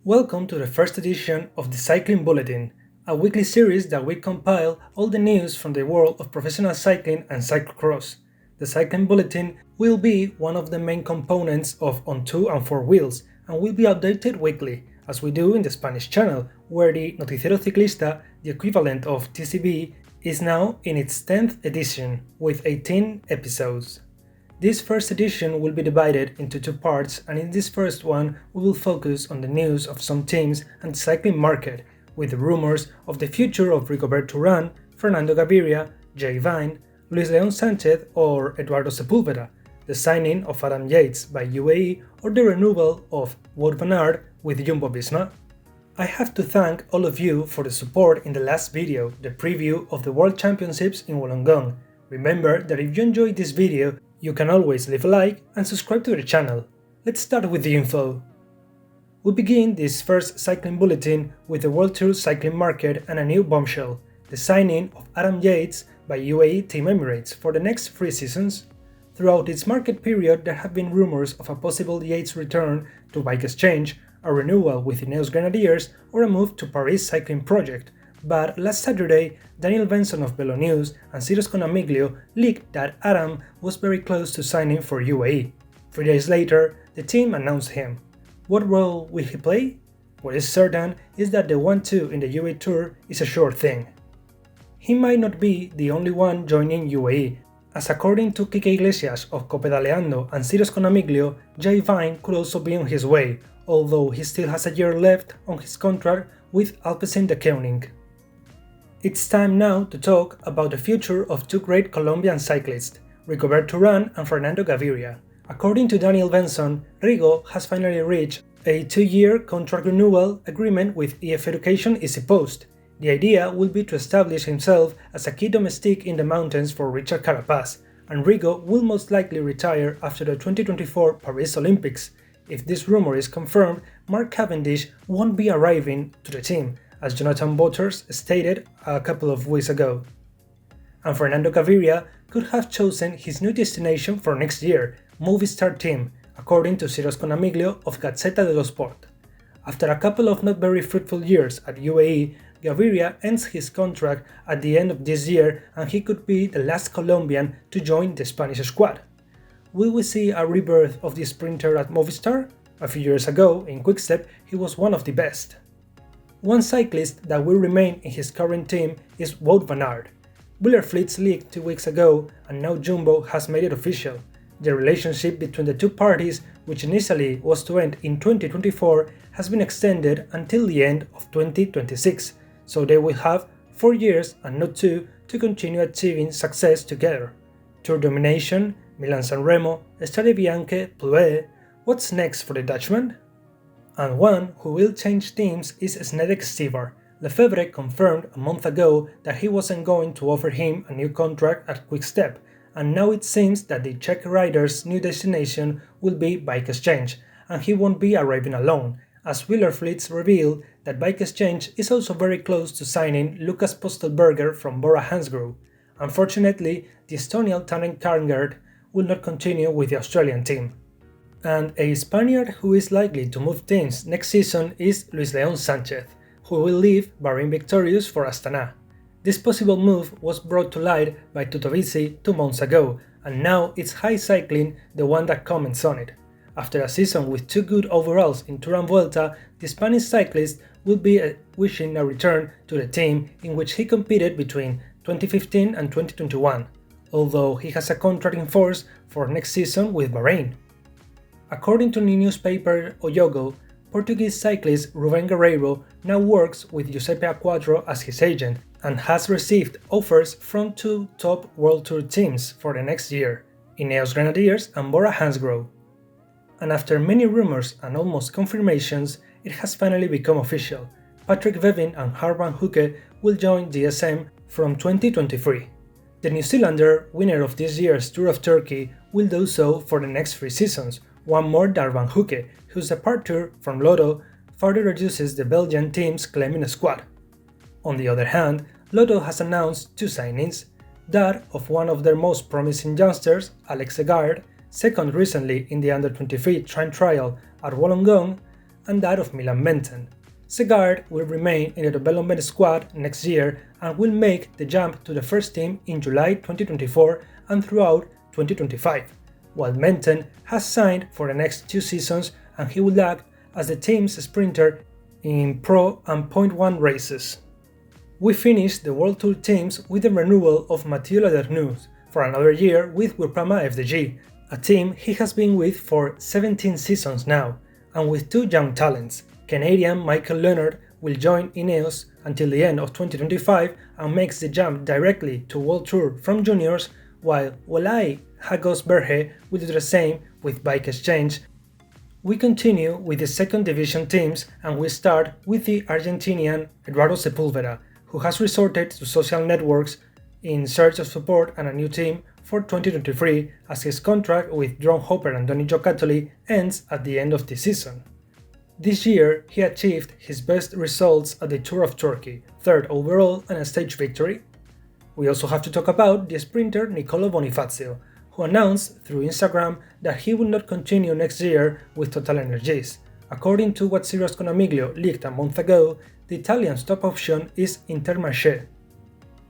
Welcome to the first edition of the Cycling Bulletin, a weekly series that we compile all the news from the world of professional cycling and cyclocross. The Cycling Bulletin will be one of the main components of On 2 and 4 Wheels and will be updated weekly, as we do in the Spanish channel, where the Noticiero Ciclista, the equivalent of TCB, is now in its 10th edition, with 18 episodes. This first edition will be divided into two parts, and in this first one we will focus on the news of some teams and the cycling market, with the rumors of the future of Rigoberto Urán, Fernando Gaviria, Jay Vine, Luis León Sánchez or Eduardo Sepúlveda, the signing of Adam Yates by UAE or the renewal of Wout van Aert with Jumbo Visma. I have to thank all of you for the support in the last video, the preview of the World Championships in Wollongong. Remember that if you enjoyed this video, you can always leave a like and subscribe to the channel. Let's start with the info. We begin this first cycling bulletin with the WorldTour cycling market and a new bombshell, the signing of Adam Yates by UAE Team Emirates for the next 3 seasons. Throughout its market period, there have been rumors of a possible Yates return to Bike Exchange, a renewal with Ineos Grenadiers, or a move to Paris Cycling Project. But last Saturday, Daniel Benson of Velo News and Ciro Sconamiglio leaked that Adam was very close to signing for UAE. 3 days later, the team announced him. What role will he play? What is certain is that the 1-2 in the UAE Tour is a sure thing. He might not be the only one joining UAE, as according to Quique Iglesias of Copedaleando and Ciro Sconamiglio, Jay Vine could also be on his way, although he still has a year left on his contract with Alpecin de Koning. It's time now to talk about the future of two great Colombian cyclists, Rigoberto Urán and Fernando Gaviria. According to Daniel Benson, RIGO has finally reached a 2-year contract renewal agreement with EF Education Easy Post. The idea will be to establish himself as a key domestique in the mountains for Richard Carapaz, and RIGO will most likely retire after the 2024 Paris Olympics. If this rumor is confirmed, Mark Cavendish won't be arriving to the team, as Jonathan Butters stated a couple of weeks ago. And Fernando Gaviria could have chosen his new destination for next year, Movistar Team, according to Ciro Sconamiglio of Gazzetta dello Sport. After a couple of not very fruitful years at UAE, Gaviria ends his contract at the end of this year and he could be the last Colombian to join the Spanish squad. Will we see a rebirth of the sprinter at Movistar? A few years ago, in Quickstep, he was one of the best. One cyclist that will remain in his current team is Wout van Aert. Wielerflits leaked 2 weeks ago and now Jumbo has made it official. The relationship between the two parties, which initially was to end in 2024, has been extended until the end of 2026, so they will have 4 years and not 2 to continue achieving success together. Tour domination, Milan-San Remo, Strade Bianche, Ploé. What's next for the Dutchman? And one who will change teams is Zdeněk Štivar. Lefebvre confirmed a month ago that he wasn't going to offer him a new contract at Quickstep, and now it seems that the Czech rider's new destination will be Bike Exchange, and he won't be arriving alone, as Wielerflits revealed that Bike Exchange is also very close to signing Lukas Postelberger from Bora Hansgrohe. Unfortunately, the Estonian Tannen Karngert will not continue with the Australian team. And a Spaniard who is likely to move teams next season is Luis León Sánchez, who will leave Bahrain Victorious for Astana. This possible move was brought to light by Tutovisi 2 months ago, and now it's High Cycling the one that comments on it. After a season with 2 good overalls in Tour and Vuelta, the Spanish cyclist will be wishing a return to the team in which he competed between 2015 and 2021, although he has a contract in force for next season with Bahrain. According to the newspaper O Jogo, Portuguese cyclist Rubén Guerreiro now works with Giuseppe Acquadro as his agent and has received offers from 2 top World Tour teams for the next year, Ineos Grenadiers and Bora Hansgrohe. And after many rumors and almost confirmations, it has finally become official. Patrick Vevin and Harm van Hoeke will join DSM from 2023. The New Zealander, winner of this year's Tour of Turkey, will do so for the next 3 seasons, one more than Van Hoeke, whose departure from Lotto further reduces the Belgian team's claiming squad. On the other hand, Lotto has announced 2 signings, that of one of their most promising youngsters, Alex Segard, second recently in the under-23 time trial at Wollongong, and that of Milan Menten. Segard will remain in the development squad next year and will make the jump to the first team in July 2024 and throughout 2025, while Menten has signed for the next 2 seasons and he will act as the team's sprinter in Pro and Point 1 races. We finished the World Tour teams with the renewal of Mathieu Ladernus for another year with Groupama FDG, a team he has been with for 17 seasons now, and with 2 young talents. Canadian Michael Leonard will join Ineos until the end of 2025 and makes the jump directly to World Tour from juniors, while Welai Hagos Berhe will do the same with Bike Exchange. We continue with the second division teams and we start with the Argentinian Eduardo Sepúlveda, who has resorted to social networks in search of support and a new team for 2023 as his contract with Drone Hopper and Donny Giocattoli ends at the end of the season. This year he achieved his best results at the Tour of Turkey, 3rd overall and a stage victory. We also have to talk about the sprinter Niccolo Bonifazio, who announced through Instagram that he will not continue next year with TotalEnergies. According to what Sirius Conamiglio leaked a month ago, the Italian's top option is Intermarché.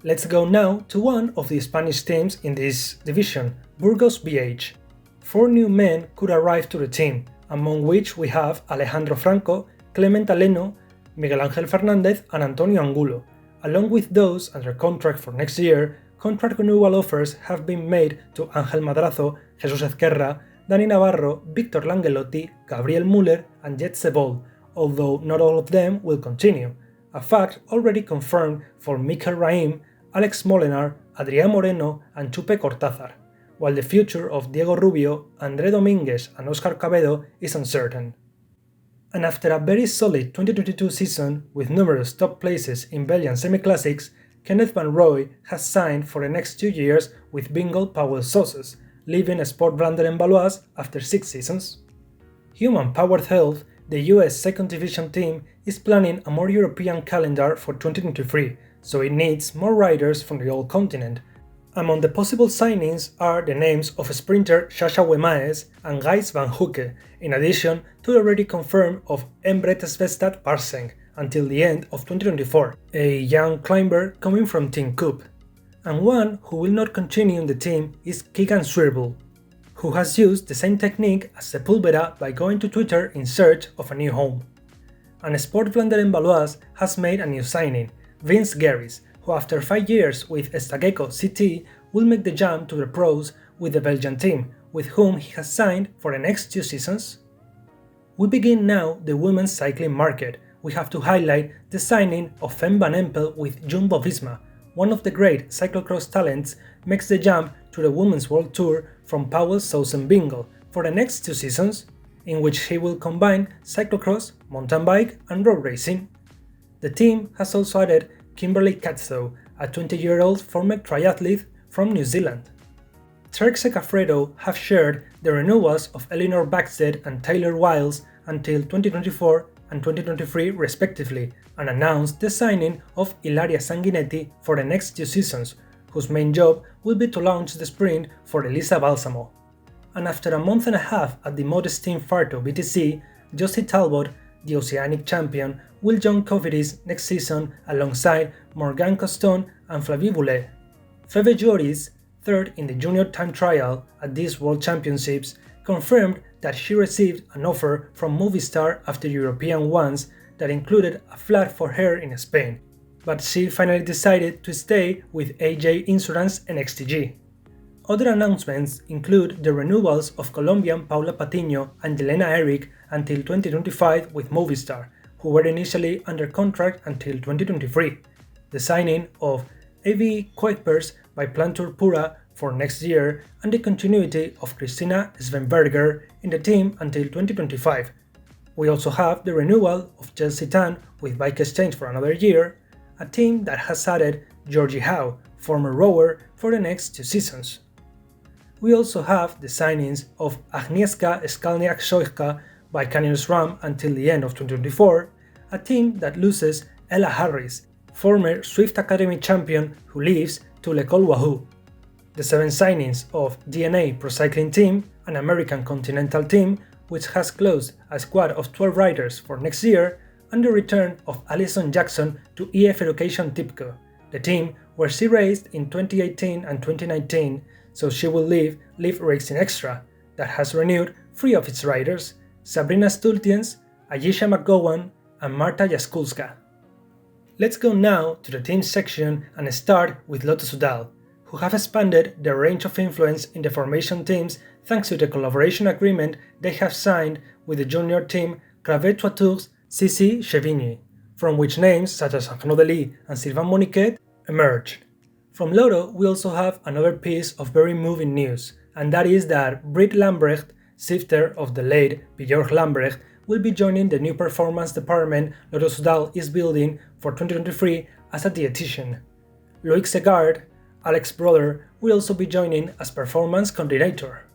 Let's go now to one of the Spanish teams in this division, Burgos BH. 4 new men could arrive to the team, among which we have Alejandro Franco, Clement Aleno, Miguel Ángel Fernández and Antonio Angulo. Along with those under contract for next year, contract renewal offers have been made to Ángel Madrazo, Jesus Ezquerra, Dani Navarro, Victor Langelotti, Gabriel Müller and Jet Sebol, although not all of them will continue, a fact already confirmed for Mikel Raim, Alex Molenar, Adrián Moreno and Chupe Cortázar, while the future of Diego Rubio, André Domínguez and Óscar Cabedo is uncertain. And after a very solid 2022 season with numerous top places in Belgian semi-classics, Kenneth Van Rooij has signed for the next 2 years with Bingle Powell Sauces, leaving Sport Vlaanderen Baloise after 6 seasons. Human Powered Health, the US second division team, is planning a more European calendar for 2023, so it needs more riders from the old continent. Among the possible signings are the names of sprinter Sasha Wemaes and Gijs van Hoeke, in addition to the already confirmed of Embret Svestad Parseng until the end of 2024, a young climber coming from Team Coop. And one who will not continue in the team is Keegan Swirbul, who has used the same technique as Sepúlveda by going to Twitter in search of a new home. And Sport Vlaanderen Baloise has made a new signing, Vince Gerrits, who after 5 years with Estageco CT will make the jump to the pros with the Belgian team, with whom he has signed for the next 2 seasons. We begin now the women's cycling market. We have to highlight the signing of Fem Van Empel with Jumbo Visma. One of the great cyclocross talents makes the jump to the Women's World Tour from Powell Sausen Bingle for the next 2 seasons, in which he will combine cyclocross, mountain bike and road racing. The team has also added Kimberly Catso, a 20-year-old former triathlete from New Zealand. Trek Segafredo have shared the renewals of Eleanor Backstead and Taylor Wiles until 2024 and 2023 respectively, and announced the signing of Ilaria Sanguinetti for the next 2 seasons, whose main job will be to launch the sprint for Elisa Balsamo. And after a month and a half at the modest team Farto BTC, Josie Talbot, the Oceanic champion, will join Cofidis next season alongside Morgane Coston and Flavie Boulet. Feve Joris, 3rd in the junior time trial at these World Championships, confirmed that she received an offer from Movistar after European ones that included a flat for her in Spain, but she finally decided to stay with AJ Insurance and XTG. Other announcements include the renewals of Colombian Paula Patiño and Yelena Eric until 2025 with Movistar, who were initially under contract until 2023, the signing of A.V. Kuipers by Plantur Pura for next year, and the continuity of Christina Svenberger in the team until 2025. We also have the renewal of Chelsea Tan with Bike Exchange for another year, a team that has added Georgie Howe, former rower, for the next 2 seasons. We also have the signings of Agnieszka Skalniak-Szojka by Canyon SRAM until the end of 2024, a team that loses Ella Harris, former Swift Academy champion who leaves to L'École Wahoo. The 7 signings of DNA Pro Cycling Team, an American Continental team, which has closed a squad of 12 riders for next year, and the return of Alison Jackson to EF Education Tipco, the team where she raced in 2018 and 2019, so she will leave Racing Extra, that has renewed 3 of its riders, Sabrina Stultiens, Ayesha McGowan, and Marta Jaskulska. Let's go now to the team section and start with Lotto Soudal, who have expanded their range of influence in the formation teams thanks to the collaboration agreement they have signed with the junior team Cravet Toitours CC Chevigny, from which names such as Arnaud Delis and Sylvain Moniquet emerged. From Lotto, we also have another piece of very moving news, and that is that Britt Lambrecht, sister of the late Björk Lambrecht, will be joining the new performance department Lotto Soudal is building for 2023 as a dietitian. Loïc Segard, Alex's brother, will also be joining as performance coordinator.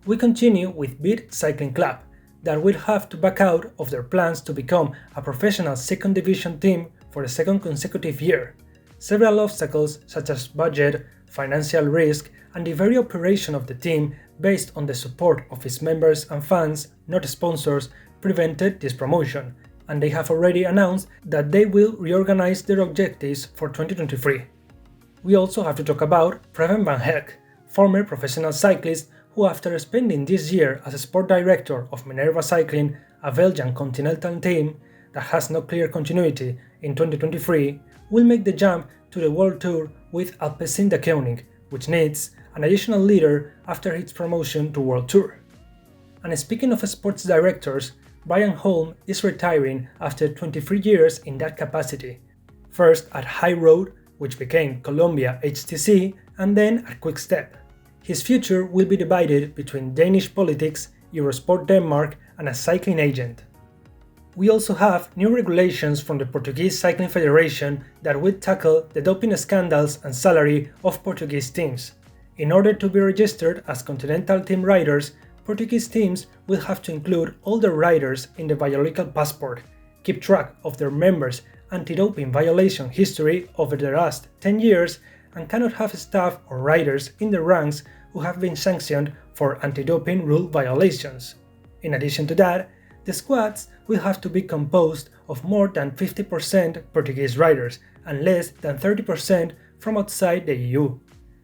We continue with Beat Cycling Club, that will have to back out of their plans to become a professional second division team for the second consecutive year. Several obstacles such as budget, financial risk, and the very operation of the team based on the support of its members and fans, not sponsors, prevented this promotion, and they have already announced that they will reorganize their objectives for 2023. We also have to talk about Preben van Heck, former professional cyclist who, after spending this year as a sport director of Minerva Cycling, a Belgian continental team that has no clear continuity in 2023, will make the jump to the World Tour with Alpecin de Koning, which needs an additional leader after its promotion to World Tour. And speaking of sports directors, Brian Holm is retiring after 23 years in that capacity, first at High Road, which became Columbia HTC, and then at Quick Step. His future will be divided between Danish politics, Eurosport Denmark, and a cycling agent. We also have new regulations from the Portuguese Cycling Federation that will tackle the doping scandals and salary of Portuguese teams. In order to be registered as Continental Team riders, Portuguese teams will have to include all their riders in the biological passport, keep track of their members' anti-doping violation history over the last 10 years, and cannot have staff or riders in the ranks who have been sanctioned for anti-doping rule violations. In addition to that, the squads will have to be composed of more than 50% Portuguese riders and less than 30% from outside the EU,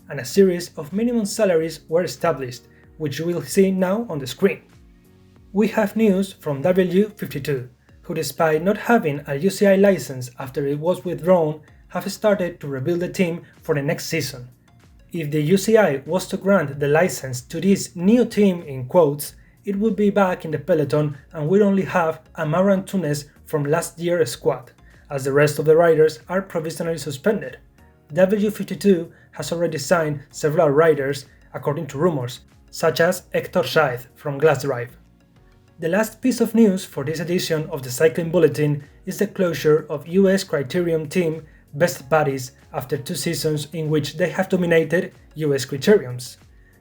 and a series of minimum salaries were established, which you will see now on the screen. We have news from W52, who, despite not having a UCI license after it was withdrawn, have started to rebuild the team for the next season. If the UCI was to grant the license to this new team in quotes, it would be back in the peloton and would only have Amara Antunes from last year's squad, as the rest of the riders are provisionally suspended. W52 has already signed several riders, according to rumours, such as Hector Saez from Glassdrive. The last piece of news for this edition of the Cycling Bulletin is the closure of US Criterium team Best Buddies after 2 seasons in which they have dominated US criteriums.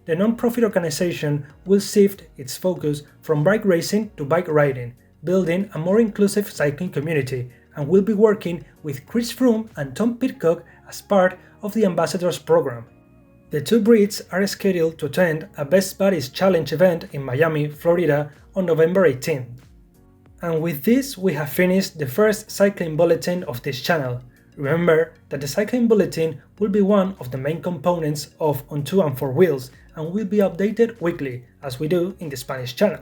The non-profit organization will shift its focus from bike racing to bike riding, building a more inclusive cycling community, and will be working with Chris Froome and Tom Pidcock as part of the Ambassadors program. The 2 Brits are scheduled to attend a Best Buddies Challenge event in Miami, Florida on November 18th. And with this, we have finished the first Cycling Bulletin of this channel. Remember that the Cycling Bulletin will be one of the main components of On 2 and 4 Wheels and will be updated weekly, as we do in the Spanish channel.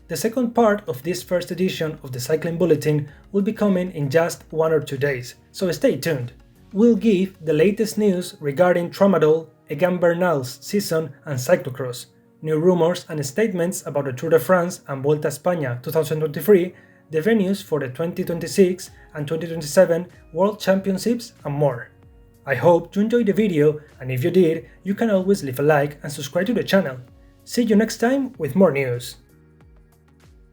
The second part of this first edition of the Cycling Bulletin will be coming in just 1 or 2 days, so stay tuned. We'll give the latest news regarding Tramadol, Egan Bernal's season and cyclocross, new rumours and statements about the Tour de France and Vuelta a España 2023, the venues for the 2026 and 2027 World Championships, and more. I hope you enjoyed the video, and if you did, you can always leave a like and subscribe to the channel. See you next time with more news.